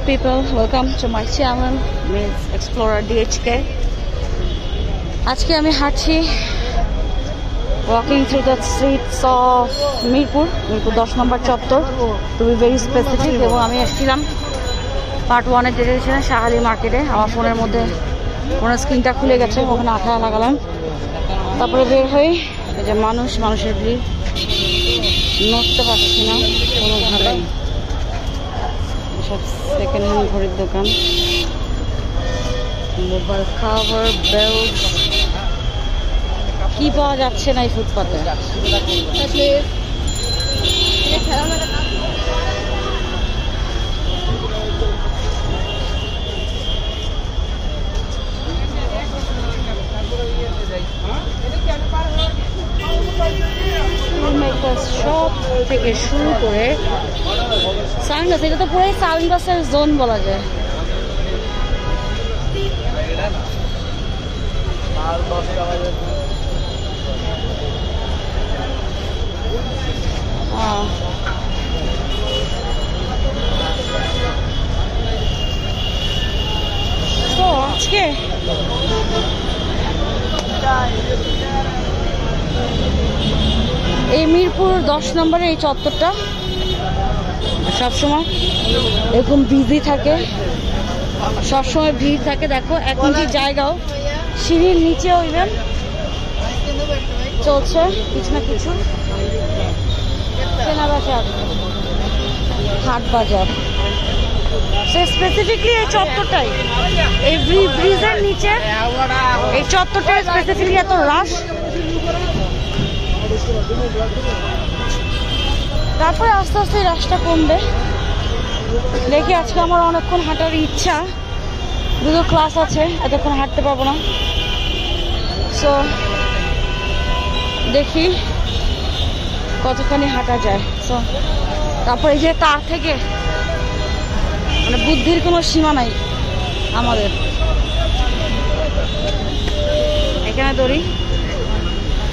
people, welcome to my channel Miss Explorer DHK. আজকে আমি হাঁটছি walking through the streets of Mirpur 10 নম্বর চত্বর, to be very specific। এবং আমি এসেছিলাম পার্ট 1 এর ডেডিকেশনে শাহালি মার্কেটে। আমার ফোনের মধ্যে ফোনের স্ক্রিনটা খুলে গেছে, ওখানে আঠা লাগালাম। তারপরে বের হই, এই যে মানুষের ভিড়, নড়তে পারছি না কোনোভাবেই। সব সেকেন্ড হ্যান্ড ঘড়ির দোকান, মোবাইল কভার, বেল্ট, কি পাওয়া যাচ্ছে না এই ফুটপাতে। সব থেকে শুরু করে সানগ্লাস, এটা তো পুরোই সানগ্লাসের জোন বলা যায়। তো আজকে এই মিরপুর 10 নম্বরে এই চত্বরটা সবসময় এরকম বিজি থাকে, সবসময় ভিড় থাকে। দেখো এক মিনিট জায়গাও, সিঁড়ির নিচেও ইভেন চলছে কিছু না কিছু কেনা বেচা, হাট বাজার। সে স্পেসিফিকলি এই চত্বরটাই, এই ব্রিজের নিচে এই চত্বরটাই স্পেসিফিকলি এত রাশ। তারপরে আস্তে আস্তে এই রাশটা কমবে। দেখি, আজকে আমার অনেকক্ষণ হাঁটার ইচ্ছা, দুটো ক্লাস আছে, এতক্ষণ হাঁটতে পারবো না। সো দেখি কতখানি হাঁটা যায়। সো তারপরে এই যে তার থেকে মানে বুদ্ধির কোনো সীমা নাই আমাদের। এখানে দড়ি,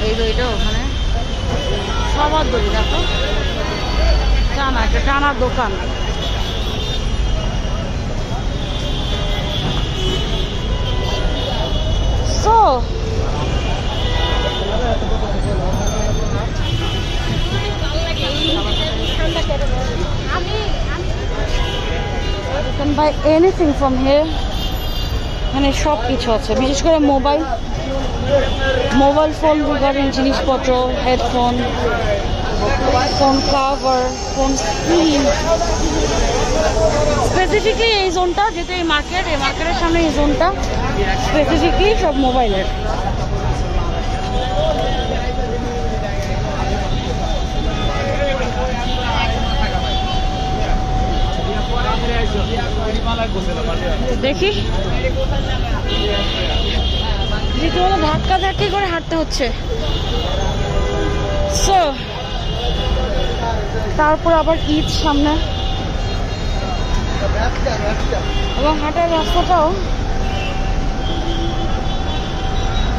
এই দড়িটা ওখানে সবার দড়ি। দেখো টানা, একটা টানার দোকান। So you can buy anything from here. এখানে সব কিছু আছে, বিশেষ করে মোবাইল ফোন রিগার্ডিং জিনিসপত্র, headphone, phone cover, phone screen. Specifically এই জোনটা, যেহেতু এই মার্কেটের সামনে এই জোনটা স্পেসিফিকলি সব মোবাইলের। দেখি রীতিমতো ধাক্কা ধাক্কি করে হাঁটতে হচ্ছে। সো তারপর আবার ঈদ সামনে, এবং হাঁটার রাস্তাটাও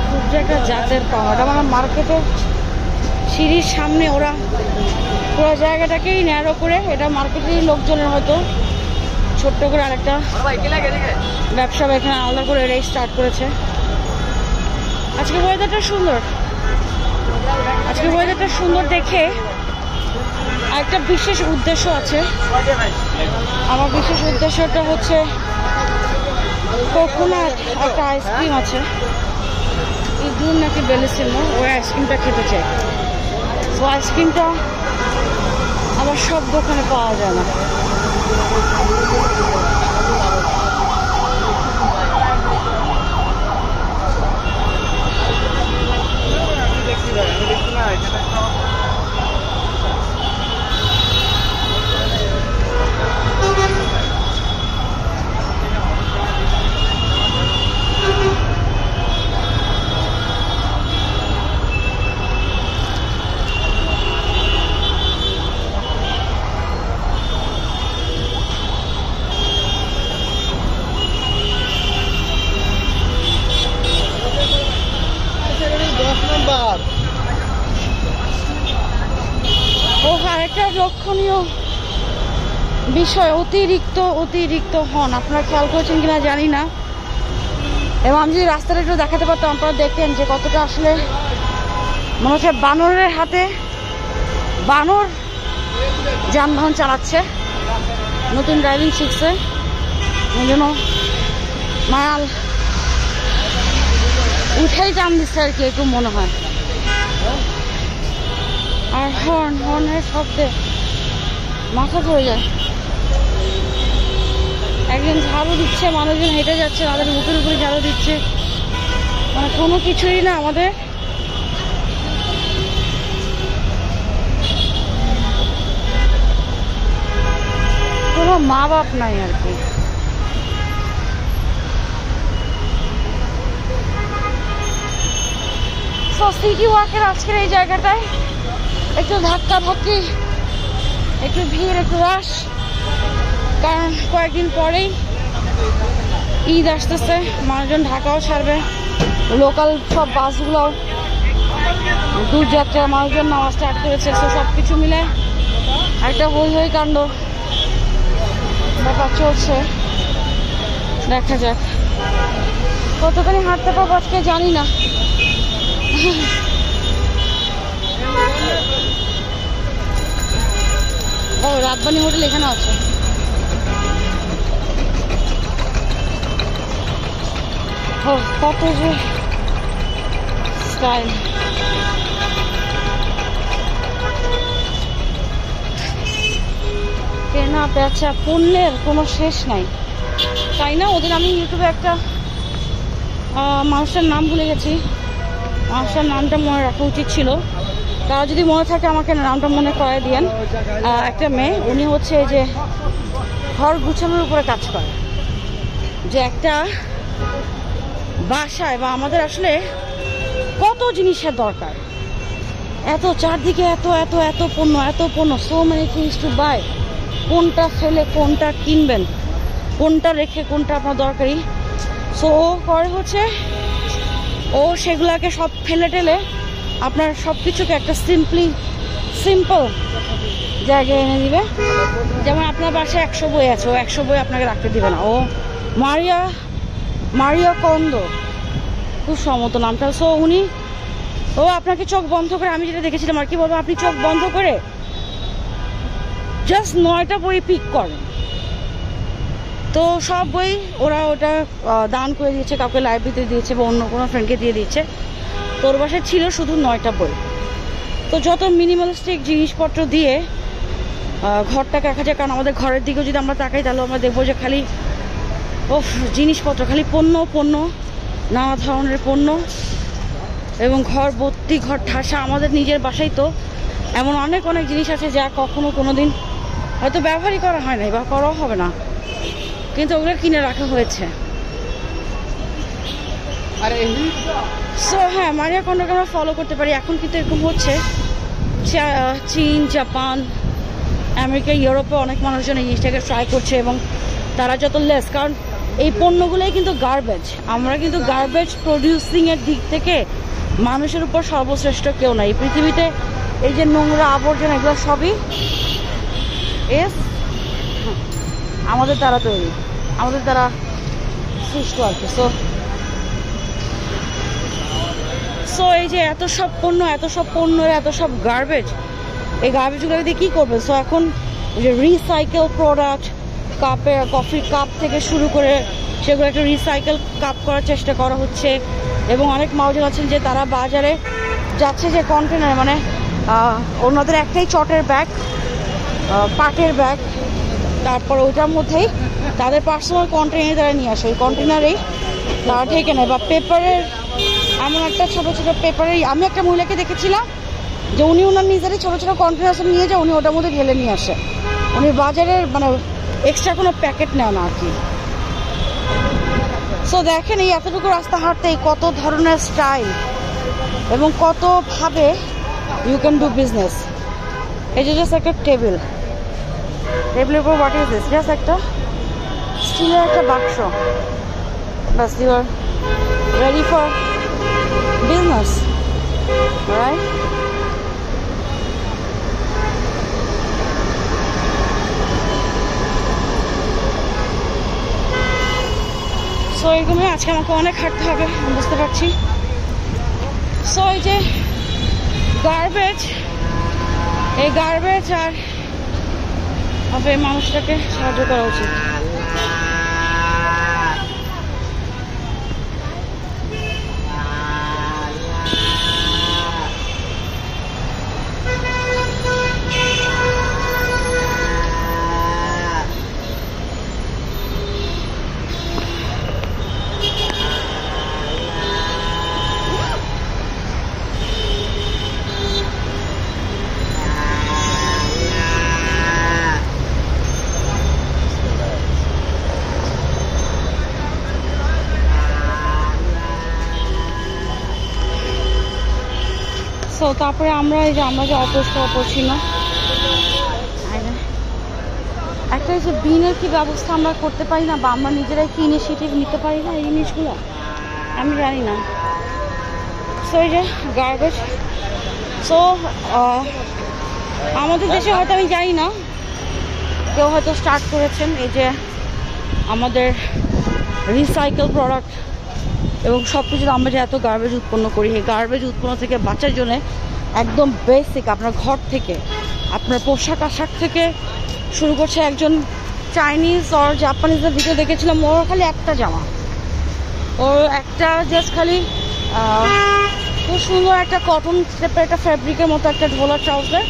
খুব যে একটা জাতের পাওয়া। এটা মানে মার্কেটের সিঁড়ির সামনে ওরা পুরো জায়গাটাকেই ন্যারো করে, এটা মার্কেটেরই লোকজনের হয়তো ছোট্ট করে আরেকটা ব্যবসা এখানে আলাদা করে এটাই স্টার্ট করেছে। আজকে ওয়েদারটা সুন্দর দেখে একটা বিশেষ উদ্দেশ্য আছে। আমার বিশেষ উদ্দেশ্যটা হচ্ছে কোকোনাট একটা আইসক্রিম আছে, ইঁদুর নাকি বেলিসিমো, ওই আইসক্রিমটা খেতে চাই। তো আইসক্রিমটা আবার সব দোকানে পাওয়া যায় না। লক্ষণীয় বিষয় অতিরিক্ত অতিরিক্ত হর্ন। আপনারা খেয়াল করেছেন কিনা জানি না। এবং আমি যদি রাস্তাটা একটু দেখাতে পারতাম আপনারা দেখতেন যে কতটা আসলে মনে হচ্ছে বানরের হাতে বানর যানবাহন চালাচ্ছে, নতুন ড্রাইভিং শিখছে, ওই জন্য মায়াল উঠেই টান দিচ্ছে আর কি, একটু মনে হয়। আর হর্নের শব্দে মাথা ধরে যায়। একজন ঝাড়ু দিচ্ছে, মানুষজন হেঁটে যাচ্ছে, তাদের মুখের উপরে ঝাড়ু দিচ্ছে, মানে কোনো কিছুই না আমাদের কোনো মা বাপ নাই আর কি। সিটি ওয়াকের আজকের এই জায়গাটায় একটু ধাক্কা ধাক্কি, একটু ভিড়, একটু রাশ, কারণ কয়েকদিন পরেই ঈদ আসতেছে, মানুষজন ঢাকাও ছাড়বে, লোকাল সব বাসগুলোও দূরযাত্রা মানুষজন নামা স্টার্ট করেছে। তো সব কিছু মিলে একটা হই হই কাণ্ড ব্যাপার চলছে। দেখা যাক কতখানি হাঁটতে পারবো আজকে জানি না। ও রাতবানি হোটেল এখানে আছে। ও কত যে স্টাইল। কেনা বেচা পণ্যের কোনো শেষ নাই, তাই না? ওদের আমি ইউটিউবে একটা মানুষটার নাম ভুলে গেছি, মানুষটার নামটা মনে রাখা উচিত ছিল। তারা যদি মনে থাকে আমাকে নামটা মনে করায় দিয়েন। একটা মেয়ে, উনি হচ্ছে এই যে ঘর গুছানোর উপরে কাজ করে, যে একটা বাসায় বা আমাদের আসলে কত জিনিসের দরকার, এত চারদিকে এত এত এত পণ্য, এত পণ্য, so many things to buy. কোনটা ফেলে কোনটা কিনবেন, কোনটা রেখে কোনটা আপনার দরকারি। সো ও করে হচ্ছে ও সেগুলাকে সব ফেলে টেলে আপনার সব কিছুকে একটা সিম্পল জায়গায় এনে দিবে। যেমন আপনার বাসায় 100 বই আছে, ও 100 বই আপনাকে রাখতে দিবে না। ও মারিয়া কন্দো, খুব সম্মত নামটা। সো উনি ও আপনাকে চোখ বন্ধ করে, আমি যেটা দেখেছিলাম আর কি বলবো, আপনি চোখ বন্ধ করে জাস্ট 9টা বই পিক করেন। তো সব বই ওরা ওটা দান করে দিয়েছে, কাউকে লাইব্রেরিতে দিয়েছে বা অন্য কোনো ফ্রেন্ডকে দিয়ে দিয়েছে। তোর বাসায় ছিল শুধু 9টা বই। তো যত মিনিমালিস্টিক জিনিসপত্র দিয়ে ঘরটাকে রাখা যায়, কারণ আমাদের ঘরের দিকেও যদি আমরা তাকাই তাহলে আমরা দেখবো যে খালি জিনিসপত্র, খালি পণ্য পণ্য, নানা ধরনের পণ্য, এবং ঘর ভর্তি, ঘর ঠাসা। আমাদের নিজের বাসায় তো এমন অনেক অনেক জিনিস আছে যা কখনো কোনোদিন হয়তো ব্যবহারই করা হয় নাই বা করাও হবে না, কিন্তু ওগুলো কিনে রাখা হয়েছে। সো হ্যাঁ, মারিয়া কন্ডোকে আমরা ফলো করতে পারি। এখন কিন্তু এরকম হচ্ছে চীন, জাপান, আমেরিকা, ইউরোপে অনেক মানুষজন এই জিনিসটাকে ট্রাই করছে, এবং তারা যত লেস, কারণ এই পণ্যগুলোই কিন্তু গার্বেজ। আমরা কিন্তু গার্বেজ প্রডিউসিংয়ের দিক থেকে মানুষের উপর সর্বশ্রেষ্ঠ কেউ নাই এই পৃথিবীতে। এই যে নোংরা আবর্জনা, এগুলো সবই আমাদের দ্বারা তৈরি, আমাদের দ্বারা সৃষ্ট আর কি। সো এই যে এত সব পণ্য, এত সব পণ্যের এত সব গার্বেজ, এই গার্বেজগুলো দিয়ে কী করবে? সো এখন যে রিসাইকেল প্রোডাক্ট, কফির কাপ থেকে শুরু করে সেগুলো একটা রিসাইকেল কাপ করার চেষ্টা করা হচ্ছে। এবং অনেক মহাজন আছেন যে তারা বাজারে যাচ্ছে যে কন্টেনার, মানে ওনাদের একটাই চটের ব্যাগ, পাটের ব্যাগ, তারপর ওইটার মধ্যেই তাদের পার্সোনাল কন্টেনারে তারা নিয়ে আসে, ওই কন্টেনারেই তারা ঢেকে নেয়। বা পেপারের, এমন একটা ছোটো ছোটো পেপারের, আমি একটা মহিলাকে দেখেছিলাম যে উনি ওনার নিজেরই ছোটো ছোটো কন্টেনার নিয়ে যায়, উনি ওটার মধ্যে ঢেলে নিয়ে আসে। উনি বাজারের মানে এক্সট্রা কোনো প্যাকেট নেয় না আর কি। সো দেখেন এই এতটুকু রাস্তা হাঁটতেই কত ধরনের স্টাইল এবং কতভাবে ইউ ক্যান ডু বিজনেস। এই যে জাস্ট একটা টেবিলের উপর হোয়াট ইজ দিস, জাস্ট একটা স্টিলের একটা বাক্স, boss you are ready for business, right? So এরকমই আজকে আমাকে অনেক হাঁটতে হবে, আমি বুঝতে পারছি। সো এই যে গার্বেজ, এই গার্বেজ আর হবে মানুষটাকে সাহায্য করা উচিত। সো তারপরে আমরা এই যে অপরিষ্কার অপরিচ্ছন্ন একটা যে বিনের কি ব্যবস্থা আমরা করতে পারি না, বা আমরা নিজেরাই কি ইনিশিয়েটিভ নিতে পারি না এই জিনিসগুলো আমি জানি না। সো এই যে গার্বেজ, সো আমাদের দেশে হয়তো আমি জানি না, কেউ হয়তো স্টার্ট করেছেন এই যে আমাদের রিসাইকেল প্রোডাক্ট এবং সব কিছু আমরা যে এত গার্বেজ উৎপন্ন করি, এই গার্বেজ উৎপন্ন থেকে বাঁচার জন্য একদম বেসিক আপনার ঘর থেকে, আপনার পোশাক আশাক থেকে শুরু করছে। একজন চাইনিজ আর জাপানিজের ভিডিও দেখেছিলাম, ওর খালি একটা জামা, ওর একটা জাস্ট খালি খুব সুন্দর একটা কটন টাইপের একটা ফ্যাব্রিকের মতো একটা ঢোলা ট্রাউজার,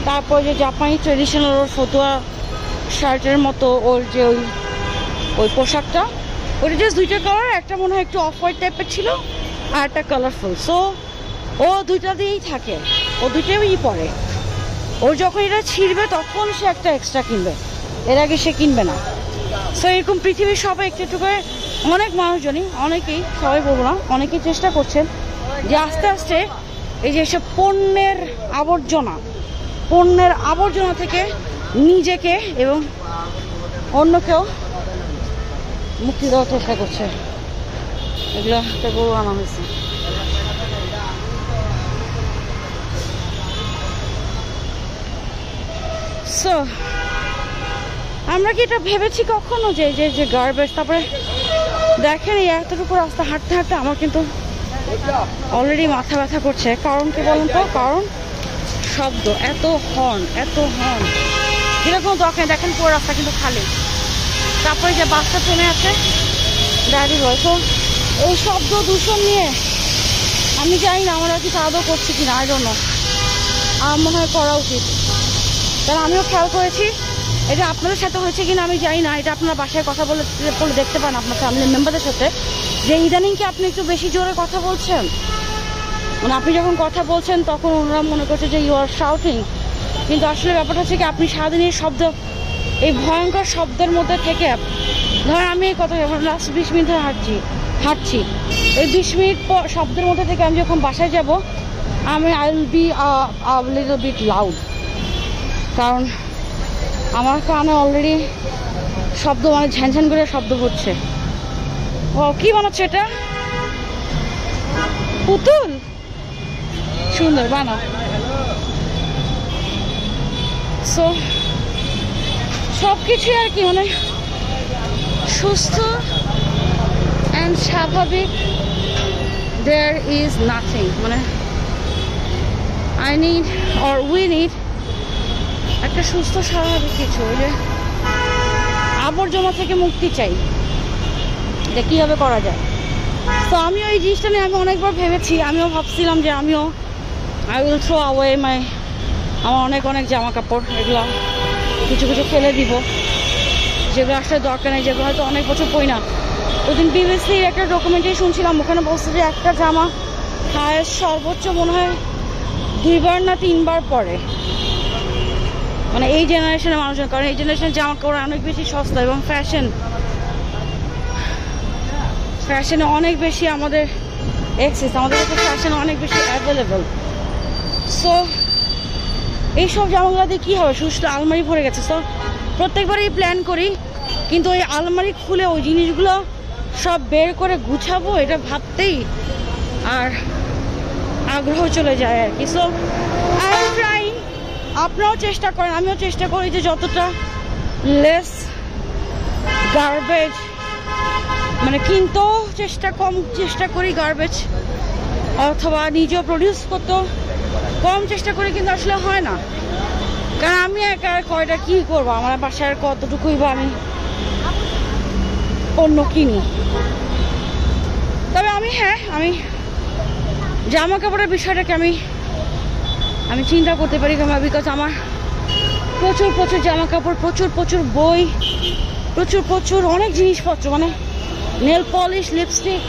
তারপর যে জাপানি ট্রেডিশনাল ওর ফতুয়া শার্টের মতো ওর যে ওই পোশাকটা, ওটা জাস্ট দুইটা কালার, একটা মনে হয় একটু অফ হোয়াইট টাইপের ছিল আর একটা কালারফুল। সো ও দুইটা দিয়েই থাকে, ও দুইটাই পরে, ওর যখন এটা ছিঁড়বে তখন সে একটা এক্সট্রা কিনবে, এর আগে সে কিনবে না। সো এরকম পৃথিবীর সবাই একটু একটু করে, অনেক মানুষজনই, অনেকেই, সবাই বলবো না, অনেকেই চেষ্টা করছেন যে আস্তে আস্তে এই যে এসব পণ্যের আবর্জনা থেকে নিজেকে এবং অন্যকেও মুক্তি দেওয়ার চেষ্টা করছে। এগুলো একটা গরু আনা হয়েছে। সো আমরা কি এটা ভেবেছি কখনো যে যে গার্বেজ, তারপরে দেখেন এই এতটুকু রাস্তা হাঁটতে হাঁটতে আমার কিন্তু অলরেডি মাথা ব্যথা করছে। কারণ কি বলুন তো, কারণ শব্দ, এত হর্ন যেরকম দরকার। দেখেন পুরো রাস্তা কিন্তু খালি, তারপরে যে বাসটা থেমে আছে দাঁড়িয়ে হয়। তো এই শব্দ দূষণ নিয়ে আমি জানি না আমরা কি আদৌ করছি কিনা, আই ডোন্ট নো। আমার মনে হয় করা উচিত, কারণ আমিও খেয়াল করেছি, এটা আপনাদের সাথে হয়েছে কিনা আমি জানি না, এটা আপনারা বাসায় কথা বলে দেখতে পান আপনার ফ্যামিলি মেম্বারদের সাথে, যে ইদানিং কি আপনি একটু বেশি জোরে কথা বলছেন, মানে আপনি যখন কথা বলছেন তখন ওনারা মনে করছে যে ইউ আর শাউটিং, কিন্তু আসলে ব্যাপারটা হচ্ছে কি আপনি সারাদিনের শব্দ, এই ভয়ঙ্কর শব্দের মধ্যে থেকে, ধরেন আমি এই কথা লাস্ট 20 মিনিট ধরে হাঁটছি, এই 20 মিনিট পর শব্দের মধ্যে থেকে আমি যখন বাসায় যাব, I will be little bit loud, কারণ আমার কানে অলরেডি শব্দ, মানে ঝ্যানঝ্যান করে শব্দ হচ্ছে। ও কি বানাচ্ছে এটা? পুতুল, সুন্দর বানাও। সো সব কিছুই আর কি মানে সুস্থ অ্যান্ড স্বাভাবিক, দেয়ার ইজ নাথিং, মানে I need or we need একটা সুস্থ স্বাভাবিক কিছু, ওই যে আবর্জনা থেকে মুক্তি চাই, এটা কীভাবে করা যায়। তো আমিও এই জিনিসটা নিয়ে আমি অনেকবার ভেবেছি, আমিও ভাবছিলাম যে আই উইল থ্রো অ্যাওয়ে আমার অনেক জামা কাপড়, এগুলো কিছু ফেলে দিব, যেগুলো আসলে দরকার নেই, যেগুলো হয়তো অনেক বছর পরি না। ওদিন বিবিসির একটা ডকুমেন্টারি শুনছিলাম, ওখানে বলছে যে একটা জামা হায়েস্ট সর্বোচ্চ মনে হয় 2 বার না 3 বার পরে, মানে এই জেনারেশনের মানুষজন, কারণ এই জেনারেশনের জামা কাপড় অনেক বেশি সস্তা এবং ফ্যাশনে অনেক বেশি আমাদের অ্যাক্সেস, আমাদের কাছে ফ্যাশন অনেক বেশি অ্যাভেলেবল। সো এইসব জামাগুলো দিয়ে কী হবে, সুস্থ আলমারি ভরে গেছে। সো প্রত্যেকবারই প্ল্যান করি, কিন্তু ওই আলমারি খুলে ওই জিনিসগুলো সব বের করে গুছাবো, এটা ভাবতেই আর আগ্রহ চলে যায় আর কি। সো আই এম ট্রাইং, আপনারাও চেষ্টা করেন, আমিও চেষ্টা করি যে যতটা লেস গার্বেজ মানে কিনতেও চেষ্টা করি গার্বেজ, অথবা নিজেও প্রডিউস করতেও কম চেষ্টা করি, কিন্তু আসলে হয় না। কারণ আমি একা কয়টা কি করবো, আমার বাসায় কতটুকুই বা আমি পণ্য কিনি। তবে আমি আমি জামা কাপড়ের বিষয়টাকে আমি চিন্তা করতে পারি, বিকজ আমার প্রচুর জামা কাপড়, প্রচুর বই, প্রচুর অনেক জিনিসপত্র, মানে নেল পলিশ, লিপস্টিক,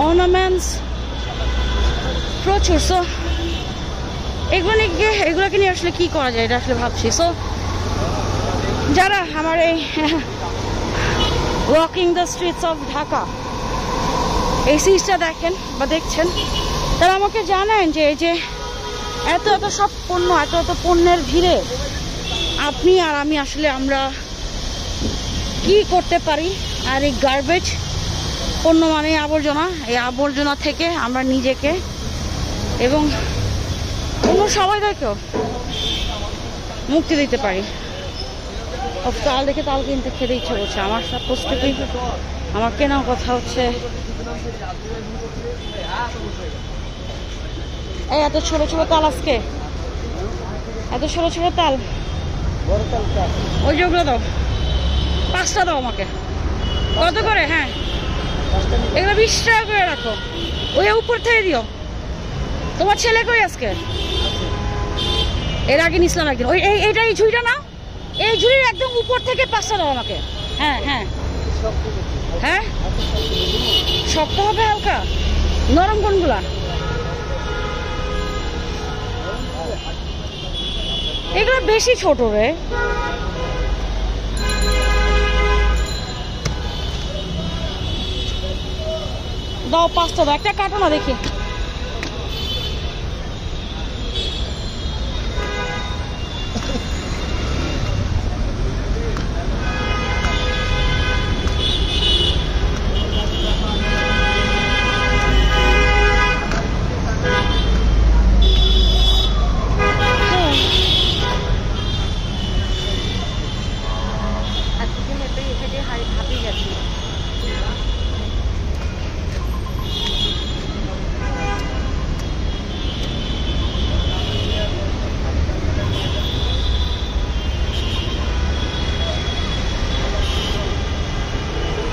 অর্নামেন্টস প্রচুর। সো এগুলোকে নিয়ে আসলে কি করা যায়, এটা আসলে ভাবছি। সো যারা আমার এই walking the streets of Dhaka এই সিরিজটা দেখেন বা দেখছেন, তারা আমাকে জানান যে এই যে এত সব পণ্য, এত পণ্যের ভিড়ে আপনি আর আমি আসলে আমরা কি করতে পারি। আর এই গার্বেজ পণ্য মানে আবর্জনা, এই আবর্জনা থেকে আমরা নিজেকে এবং অন্য সবাইকেও মুক্তি দিতে পারি। তাল দেখে তাল কিনতে খেতে ইচ্ছে করছে আমার। সাপোজ থেকে আমার কেনার কথা হচ্ছে এই এত ছোট তাল, আজকে এত ছোট তাল, ওই যেগুলো দাও, 5টা দাও আমাকে। কত করে? হ্যাঁ, এগুলো 20 টাকা করে রাখো, ওই উপর থেকে দিও। তোমার ছেলে কই আজকে? এর আগে নিছিলাম একদিন। ওই এইটা, এই ঝুড়িটা না, এই ঝুড়ির একদম উপর থেকে 5টা দাও আমাকে। হ্যাঁ শক্ত হবে, হালকা নরম কোনগুলা? এগুলো বেশি ছোট রে। দাও 5টা দাও, একটা কাটো না দেখি।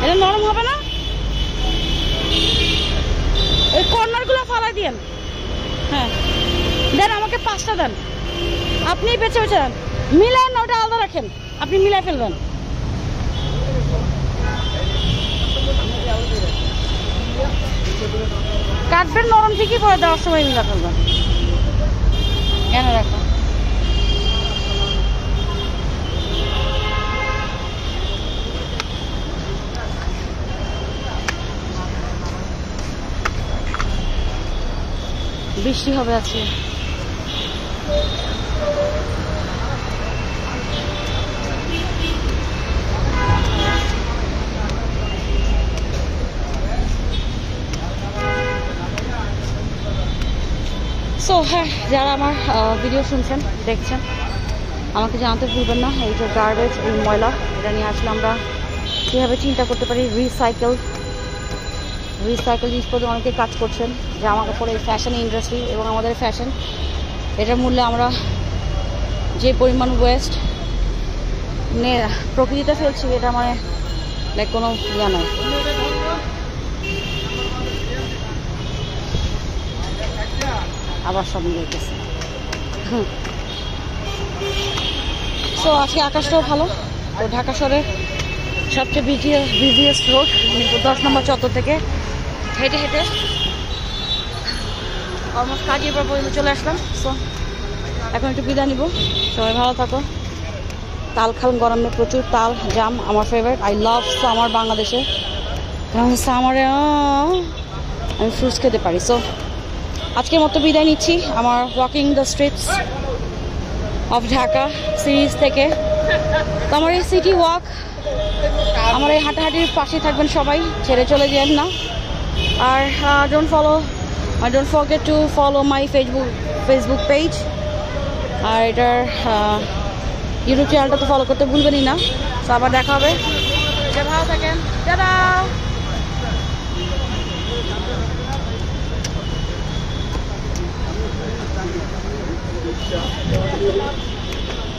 এটা নরম হবে না? এই কর্নার গুলো ফালাই দিয়েন। হ্যাঁ দেন, আমাকে 5টা দেন। আপনি বেছে দেন, মিলান না, ওটা আলাদা রাখেন, আপনি মিলাই ফেলবেন। কাটবেন নরম ঠিকই, পরে দেওয়ার সময় মিলা ফেলবেন। কেন রাখো? বৃষ্টি হবে আজকে। সো হ্যাঁ, যারা আমার ভিডিও শুনছেন, দেখছেন, আমাকে জানাতে ভুলবেন না এই যে গার্বেজ, এই ময়লা, এটা নিয়ে আসলে আমরা কীভাবে চিন্তা করতে পারি। রিসাইকেল জিনিসপত্র অনেকে কাজ করছেন, জামা কাপড়, এই ফ্যাশন ইন্ডাস্ট্রি এবং আমাদের ফ্যাশন, এটার মূল্যে আমরা যে পরিমাণ ওয়েস্ট প্রকৃতিতে ফেলছি, এটা মানে লাইক কোনো ইয়া নয়। আবার সব মিলে গেছে। সো আজকে আকাশটাও ভালো। তো ঢাকা শহরের সবচেয়ে বিজিয়েস্ট রোড মিরপুর 10 নম্বর চত্বর থেকে হেঁটে অলমোস্ট কাজিয়াপাড়া পর্যন্ত চলে আসলাম। সো এখন একটু বিদায় নিব। সবাই ভালো থাকো। তাল খান, গরমে প্রচুর তাল, জাম আমার ফেভারিট। আই লাভ সামার বাংলাদেশে। সামারে আমি ফ্রুটস খেতে পারি। সো আজকের মতো বিদায় নিচ্ছি আমার walking the streets of Dhaka series থেকে। তো আমার এই সিটি ওয়াক, আমার এই হাঁটাহাঁটির পাশে থাকবেন সবাই, ছেড়ে চলে যান না। আর don't forget to follow my Facebook page. আর এটার ইউটিউব চ্যানেলটা তো ফলো করতে ভুলবেনই না। তো আবার দেখা হবে। ভালো থাকেন, টাটা।